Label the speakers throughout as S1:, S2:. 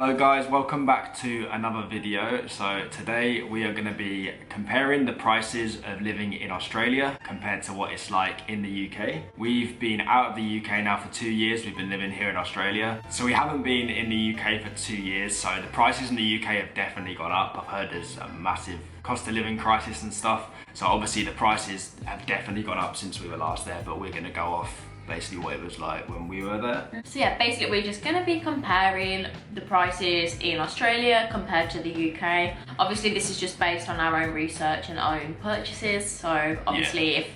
S1: Hello guys, welcome back to another video. So today we are going to be comparing the prices of living in Australia compared to what it's like in the UK. We've been out of the UK now for 2 years. We've been living here in Australia. So we haven't been in the UK for 2 years. So the prices in the UK have definitely gone up. I've heard there's a massive cost of living crisis and stuff. So obviously the prices have definitely gone up since we were last there, but we're going to go off basically what it was like when we were there.
S2: So yeah, basically we're just going to be comparing the prices in Australia compared to the UK. Obviously this is just based on our own research and own purchases, so obviously if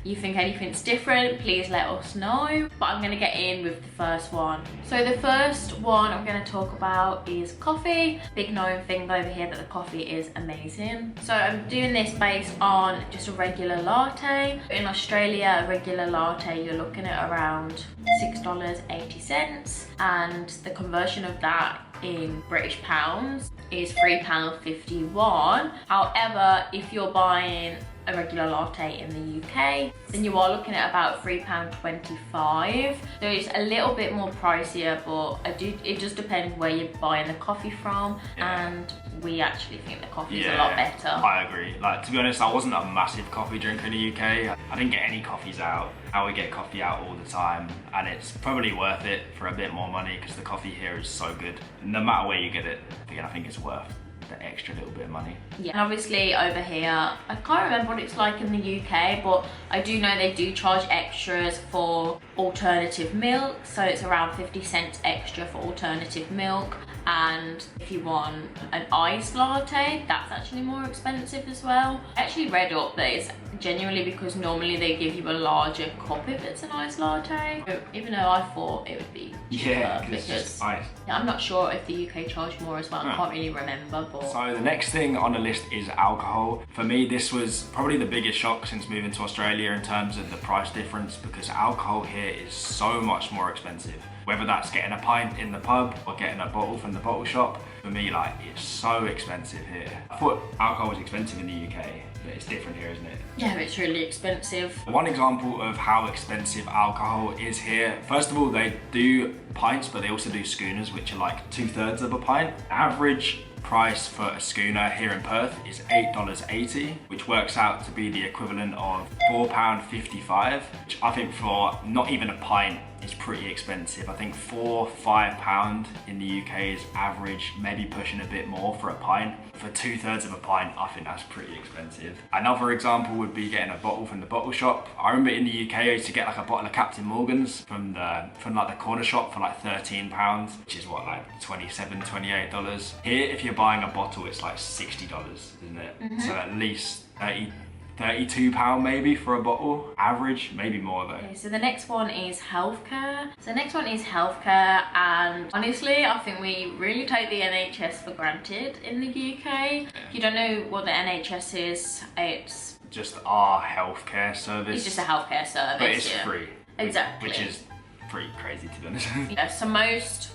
S2: you think anything's different, please let us know. But I'm going to get in with the first one. So the first one I'm going to talk about is coffee. Big known thing over here that the coffee is amazing. So I'm doing this based on just a regular latte. In Australia, a regular latte you're looking at around $6.80, and the conversion of that in British pounds is £3.51. However, if you're buying a regular latte in the UK, then you are looking at about £3.25. So it's a little bit more pricier, but it just depends where you're buying the coffee from, and we actually think the coffee is a lot better.
S1: I agree. Like, to be honest, I wasn't a massive coffee drinker in the UK. I didn't get any coffees out. Now we get coffee out all the time, and it's probably worth it for a bit more money because the coffee here is so good. No matter where you get it, again, I think it's worth the extra little bit of money. Yeah,
S2: and obviously over here, I can't remember what it's like in the UK, but I do know they do charge extras for alternative milk. So it's around 50 cents extra for alternative milk. And if you want an iced latte, that's actually more expensive as well. I actually read up that it's genuinely because normally they give you a larger cup if it's an iced latte. Even though I thought it would be cheaper because
S1: it's ice.
S2: I'm not sure if the UK charged more as well. I can't really remember. But
S1: so the next thing on the list is alcohol. For me, this was probably the biggest shock since moving to Australia in terms of the price difference, because alcohol here is so much more expensive. Whether that's getting a pint in the pub or getting a bottle from the bottle shop, for me, like, it's so expensive here. I thought alcohol was expensive in the UK, but it's different here, isn't it?
S2: Yeah, it's really expensive.
S1: One example of how expensive alcohol is here, first of all, they do pints, but they also do schooners, which are like 2/3 of a pint. Average price for a schooner here in Perth is $8.80, which works out to be the equivalent of £4.55, which I think for not even a pint is pretty expensive. I think £4-5 in the UK is average, maybe pushing a bit more for a pint. For 2/3 of a pint, I think that's pretty expensive. Another example would be getting a bottle from the bottle shop. I remember in the UK I used to get like a bottle of Captain Morgan's from like the corner shop for like £13, which is what, like $27-28. Here, if you're buying a bottle, it's like $60, isn't it? So at least £32 maybe for a bottle, average, maybe more though.
S2: Okay, so the next one is healthcare. And honestly, I think we really take the NHS for granted in the UK. If you don't know what the NHS is, it's
S1: just our healthcare service.
S2: It's just a healthcare service,
S1: but it's free.
S2: Exactly.
S1: Which is pretty crazy, to be honest.
S2: Yeah, so most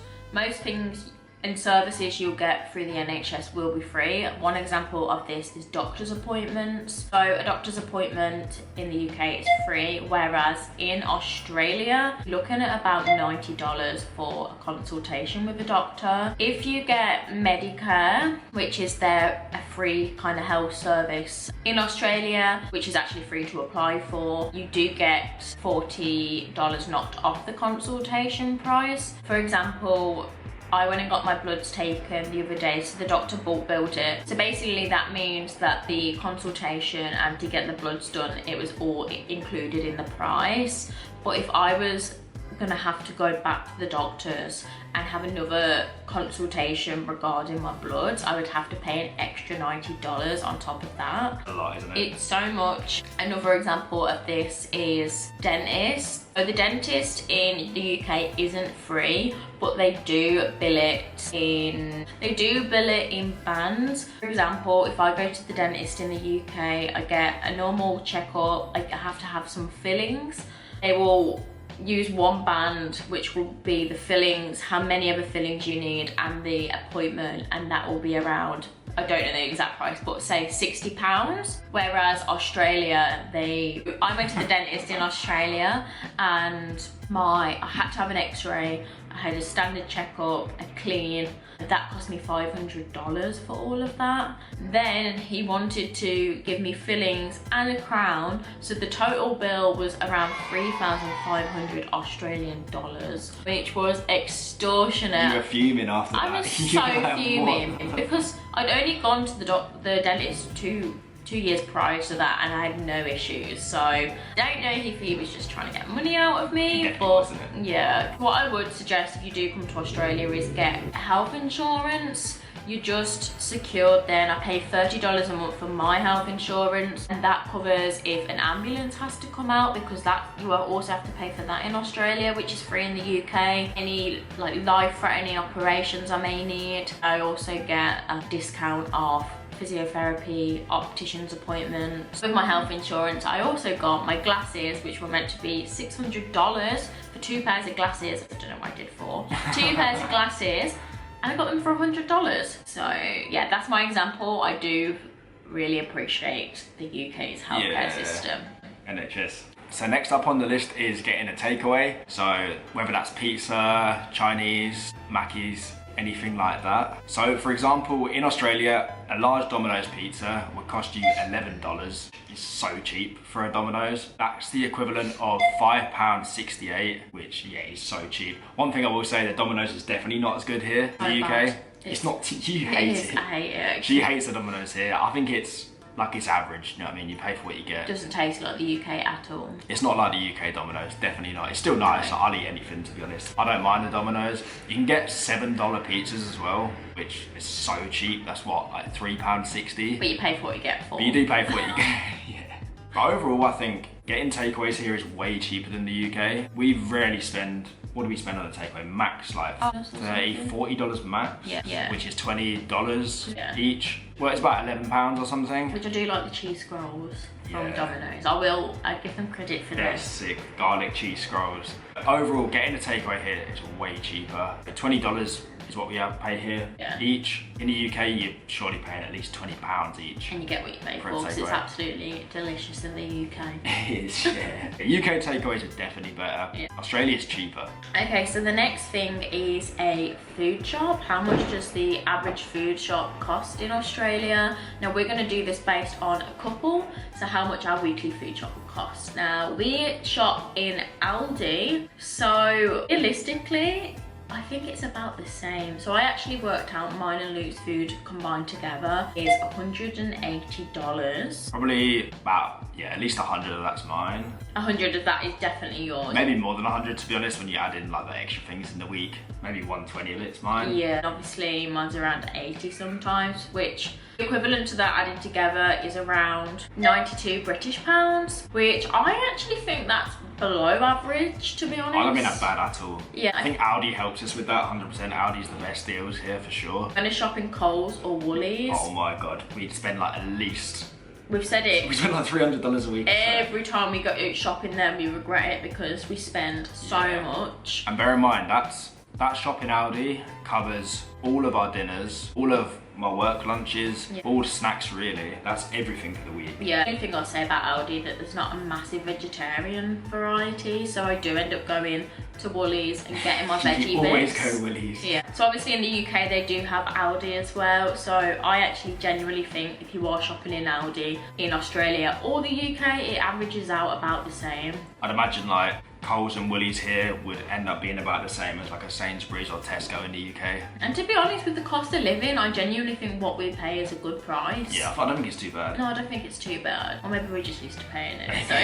S2: things and services you'll get through the NHS will be free. One example of this is doctor's appointments. So a doctor's appointment in the UK is free, whereas in Australia, you're looking at about $90 for a consultation with a doctor. If you get Medicare, which is a free kind of health service in Australia, which is actually free to apply for, you do get $40 knocked off the consultation price. For example, I went and got my bloods taken the other day, so the doctor billed it. So basically that means that the consultation and to get the bloods done, it was all included in the price. But if I was gonna have to go back to the doctors and have another consultation regarding my bloods, I would have to pay an extra $90 on top of that.
S1: A lot, isn't it?
S2: It's so much. Another example of this is dentists. So the dentist in the UK isn't free, but they do bill it in bands. For example, if I go to the dentist in the UK, I get a normal checkup, I have to have some fillings. They will use one band, which will be the fillings, how many other fillings you need, and the appointment, and that will be around, I don't know the exact price, but say £60. Whereas Australia, I went to the dentist in Australia and I had to have an x-ray, I had a standard checkup, a clean, That cost me $500 for all of that. Then he wanted to give me fillings and a crown, so the total bill was around 3,500 Australian dollars, which was extortionate.
S1: You were fuming after that.
S2: I was so fuming because I'd only gone to the dentist two years prior to that and I had no issues, so I don't know if he was just trying to get money out of me, but yeah. What I would suggest if you do come to Australia is get health insurance. You just secured then. I pay $30 a month for my health insurance, and that covers if an ambulance has to come out, because that you will also have to pay for that in Australia, which is free in the UK. Any like life-threatening operations I may need. I also get a discount off physiotherapy, optician's appointments. With my health insurance, I also got my glasses, which were meant to be $600 for 2 pairs of glasses. I don't know what I did for. 2 pairs of glasses, and I got them for $100. So yeah, that's my example. I do really appreciate the UK's healthcare system.
S1: NHS. So next up on the list is getting a takeaway. So whether that's pizza, Chinese, Mackey's, anything like that. So for example, in Australia, a large Domino's pizza would cost you $11. It's so cheap for a Domino's. That's the equivalent of £5.68, which yeah, is so cheap. One thing I will say, that Domino's is definitely not as good here in the UK. It's not, you hate it.
S2: I hate it actually.
S1: She hates the Domino's here. I think it's average, you know what I mean? You pay for what you get.
S2: Doesn't taste like the UK at all.
S1: It's not like the UK Domino's, definitely not. It's still nice, like, I'll eat anything to be honest. I don't mind the Domino's. You can get $7 pizzas as well, which is so cheap. That's what, like £3.60?
S2: But you pay for what you get for.
S1: But you do pay for what you get, yeah. But overall, I think getting takeaways here is way cheaper than the UK. We rarely spend, what do we spend on a takeaway? Max, like $30, $40 max,
S2: yeah.
S1: Which is $20 each. Well, it's about £11 or something.
S2: Which I do like the cheese scrolls from Domino's. I give them credit for
S1: They're
S2: this.
S1: sick, garlic cheese scrolls. Overall, getting a takeaway here is way cheaper. But $20 is what we have to pay here each. In the UK, you're surely paying at least £20 each.
S2: And you get what you pay for, because it's absolutely delicious in the UK.
S1: It is, yeah. UK takeaways are definitely better. Yeah. Australia's cheaper.
S2: Okay, so the next thing is a food shop. How much does the average food shop cost in Australia? Now we're going to do this based on a couple, so how much our weekly food shop will cost. Now we shop in Aldi, so realistically I think it's about the same. So I actually worked out mine and Luke's food combined together is $180.
S1: Probably about, yeah, at least 100 of that's mine.
S2: 100 of that is definitely yours.
S1: Maybe more than 100 to be honest, when you add in like the extra things in the week. Maybe 120 of it's mine.
S2: Yeah, and obviously mine's around 80 sometimes, which equivalent to that added together is around 92 British pounds, which I actually think that's below average, to be honest.
S1: I don't mean that bad at all.
S2: Yeah.
S1: I think Aldi helps us with that, 100%. Aldi's the best deals here for sure.
S2: When I shop in Coles or Woolies.
S1: Oh my God, we'd spend like at least...
S2: We've said it.
S1: We spend like $300 a week.
S2: Every time we go out shopping there, we regret it because we spend so much.
S1: And bear in mind, that shop in Aldi covers all of our dinners, all of my work lunches, all snacks really. That's everything for the week.
S2: Yeah, the only thing I'll say about Aldi that there's not a massive vegetarian variety, so I do end up going to Woolies and getting my veggie bits.
S1: Always go Woolies.
S2: Yeah. So obviously in the UK they do have Aldi as well, so I actually genuinely think if you are shopping in Aldi in Australia or the UK, it averages out about the same.
S1: I'd imagine like Coles and Woolies here would end up being about the same as like a Sainsbury's or Tesco in the UK.
S2: And to be honest, with the cost of living, I genuinely think what we pay is a good price.
S1: Yeah, I don't think it's too bad.
S2: No, I don't think it's too bad. Or maybe we're just used to paying it, so.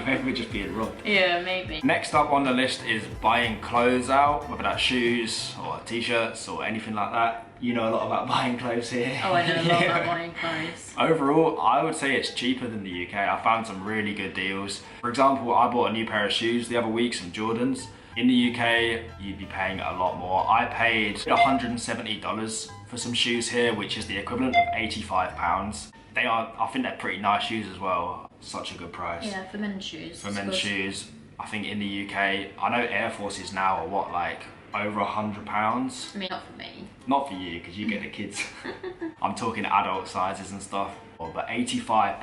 S1: maybe we're just being robbed.
S2: Yeah, maybe.
S1: Next up on the list is buying clothes out, whether that's shoes or t-shirts or anything like that. You know a lot about buying clothes here.
S2: Oh, I know a lot about buying clothes.
S1: Overall, I would say it's cheaper than the UK. I found some really good deals. For example, I bought a new pair of shoes the other week, some Jordans. In the UK, you'd be paying a lot more. I paid $170 for some shoes here, which is the equivalent of £85. They are, I think they're pretty nice shoes as well. Such a good price.
S2: Yeah, for men's shoes.
S1: For men's shoes, I think in the UK, I know Air Forces now are what, like over £100?
S2: I mean, not for me.
S1: Not for you, because you get the kids. I'm talking adult sizes and stuff. But £85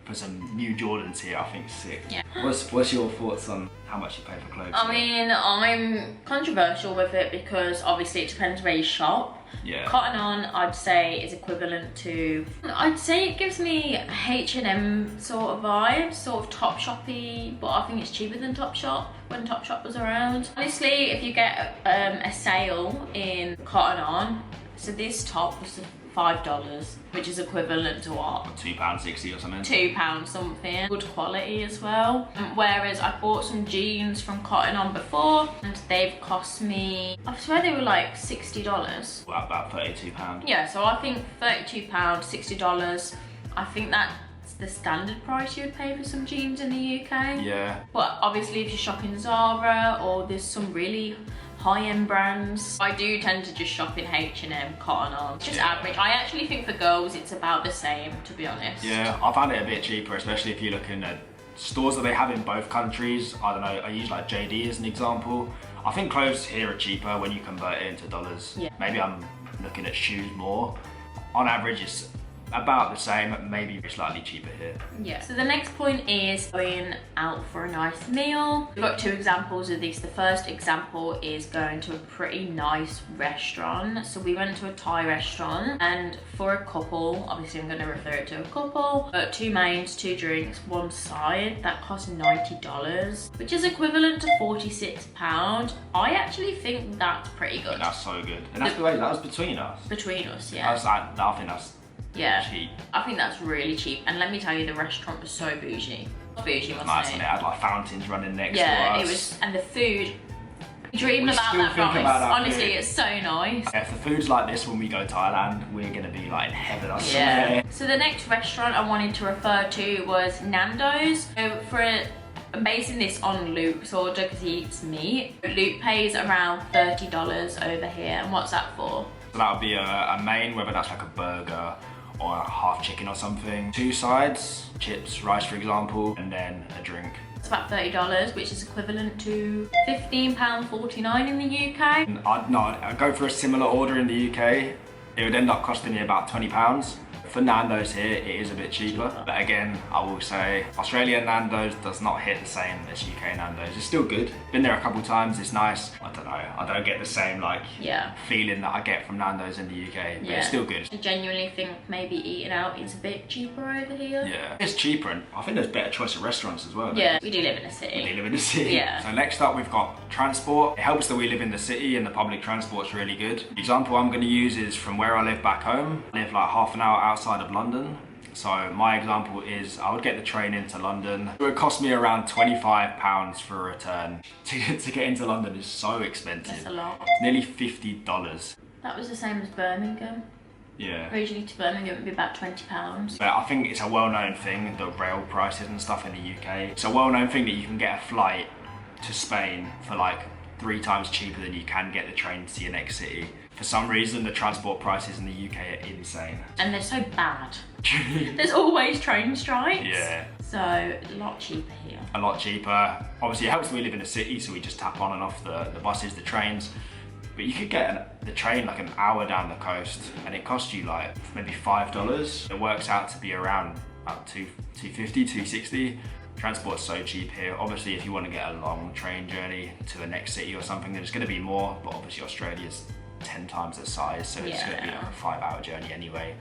S1: for some new Jordans here, I think it's sick.
S2: Yeah.
S1: What's your thoughts on how much you pay for clothes?
S2: I mean, I'm controversial with it because obviously it depends where you shop.
S1: Yeah.
S2: Cotton On, I'd say, is equivalent to, I'd say it gives me H&M sort of vibe, sort of Topshop-y, but I think it's cheaper than Topshop when Topshop was around. Honestly, if you get a sale in Cotton On, so this top was $5, which is equivalent to what?
S1: £2.60 or something.
S2: £2 something. Good quality as well. Whereas I bought some jeans from Cotton On before and they've cost me, I swear they were like $60.
S1: Well, about £32.
S2: Yeah, so I think £32, $60. I think that's the standard price you would pay for some jeans in the UK.
S1: Yeah.
S2: But obviously if you're shopping Zara or there's some really high-end brands, I do tend to just shop in H&M, Cotton On. It's just average. I actually think for girls it's about the same, to be honest.
S1: Yeah, I found it a bit cheaper, especially if you're looking at stores that they have in both countries. I don't know, I use like JD as an example. I think clothes here are cheaper when you convert it into dollars.
S2: Yeah.
S1: Maybe I'm looking at shoes more. On average, it's about the same, maybe slightly cheaper here.
S2: Yeah. So the next point is going out for a nice meal. We've got two examples of this. The first example is going to a pretty nice restaurant. So we went to a Thai restaurant, and for a couple, obviously I'm going to refer it to a couple, but 2 mains, 2 drinks, 1 side, that cost $90, which is equivalent to £46. I actually think that's pretty good.
S1: That's so good. And that's the way, that was between us.
S2: Between us, yeah.
S1: I think that's cheap.
S2: I think that's really cheap. And let me tell you, the restaurant was so bougie. Bougie, wasn't
S1: Nice,
S2: it?
S1: and it had like fountains running next to us.
S2: Yeah, it was, and the food. Dreaming about
S1: still
S2: that
S1: think
S2: price.
S1: about that
S2: Honestly,
S1: food.
S2: it's so nice.
S1: If the food's like this when we go to Thailand, we're gonna be like in heaven, I swear.
S2: Yeah. So the next restaurant I wanted to refer to was Nando's. So I'm basing this on Luke's order because he eats meat. Luke pays around $30 over here. And what's that for?
S1: So that would be a main, whether that's like a burger or a half chicken or something. 2 sides, chips, rice for example, and then a drink.
S2: It's about $30, which is equivalent to £15.49 in the UK.
S1: And I'd go for a similar order in the UK. It would end up costing me about £20. For Nando's here, it is a bit cheaper. But again, I will say, Australian Nando's does not hit the same as UK Nando's. It's still good. Been there a couple times, it's nice. I don't know, I don't get the same feeling that I get from Nando's in the UK, but it's still good.
S2: I genuinely think maybe eating out is a bit cheaper over here.
S1: Yeah, it's cheaper, and I think there's better choice of restaurants as well.
S2: Yeah, we do live in a city.
S1: We do live in a city.
S2: Yeah.
S1: So next up we've got transport. It helps that we live in the city and the public transport's really good. The example I'm going to use is from where I live back home. I live like half an hour outside of London. So my example is I would get the train into London. It would cost me around £25 for a return. To get into London is so expensive.
S2: That's a lot.
S1: It's nearly $50.
S2: That was the same as Birmingham.
S1: Yeah.
S2: Originally to Birmingham it would be about £20.
S1: But I think it's a well-known thing, the rail prices and stuff in the UK. It's a well-known thing that you can get a flight to Spain for like 3 times cheaper than you can get the train to your next city. For some reason, the transport prices in the UK are insane.
S2: And they're so bad. There's always train strikes.
S1: Yeah.
S2: So, a lot cheaper here.
S1: A lot cheaper. Obviously, it helps that we live in a city, so we just tap on and off the buses, the trains. But you could get the train like an hour down the coast, and it costs you like maybe $5. It works out to be around about $2.50, $2.60. Transport's so cheap here. Obviously, if you want to get a long train journey to the next city or something, then it's going to be more. But obviously, Australia's 10 times the size, so it's going to be like a 5-hour journey anyway.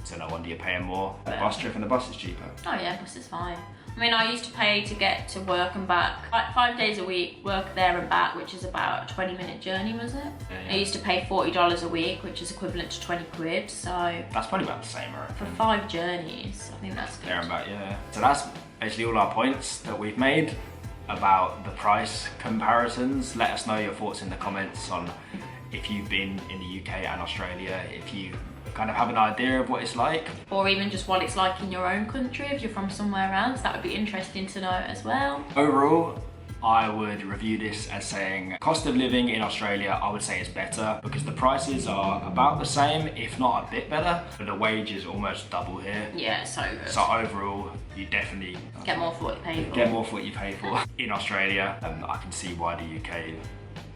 S1: So no wonder you're paying more. The bus trip and the bus is cheaper.
S2: Oh yeah, bus is fine. I mean, I used to pay to get to work and back, like 5 days a week, work there and back, which is about a 20-minute journey, was it?
S1: Yeah.
S2: I used to pay $40 a week, which is equivalent to 20 quid, so...
S1: That's probably about the same, right?
S2: For 5 journeys, I think that's good.
S1: There and back, yeah. So that's basically all our points that we've made about the price comparisons. Let us know your thoughts in the comments on if you've been in the UK and Australia, if you kind of have an idea of what it's like.
S2: Or even just what it's like in your own country, if you're from somewhere else, that would be interesting to know as well.
S1: Overall, I would review this as saying cost of living in Australia, I would say is better because the prices are about the same, if not a bit better, but the wage is almost double here.
S2: Yeah, so good.
S1: So overall, you definitely
S2: get more for what you pay for.
S1: Get more for what you pay for in Australia, and I can see why the UK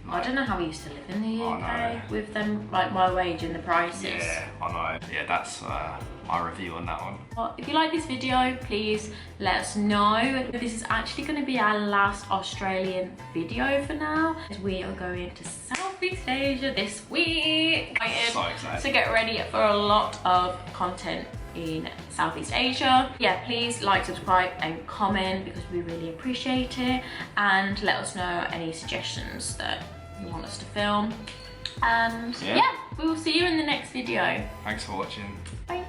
S2: I don't know how we used to live in the
S1: I
S2: UK
S1: know.
S2: with them, like my wage and the prices.
S1: Yeah, I know. Yeah, that's my review on that one.
S2: Well, if you like this video, please let us know. This is actually going to be our last Australian video for now, as we are going to Southeast Asia this week.
S1: So excited.
S2: So get ready for a lot of content in Southeast Asia. Yeah, please like, subscribe and comment because we really appreciate it, and let us know any suggestions that you want us to film. And yeah, we will see you in the next video.
S1: Thanks for watching.
S2: Bye.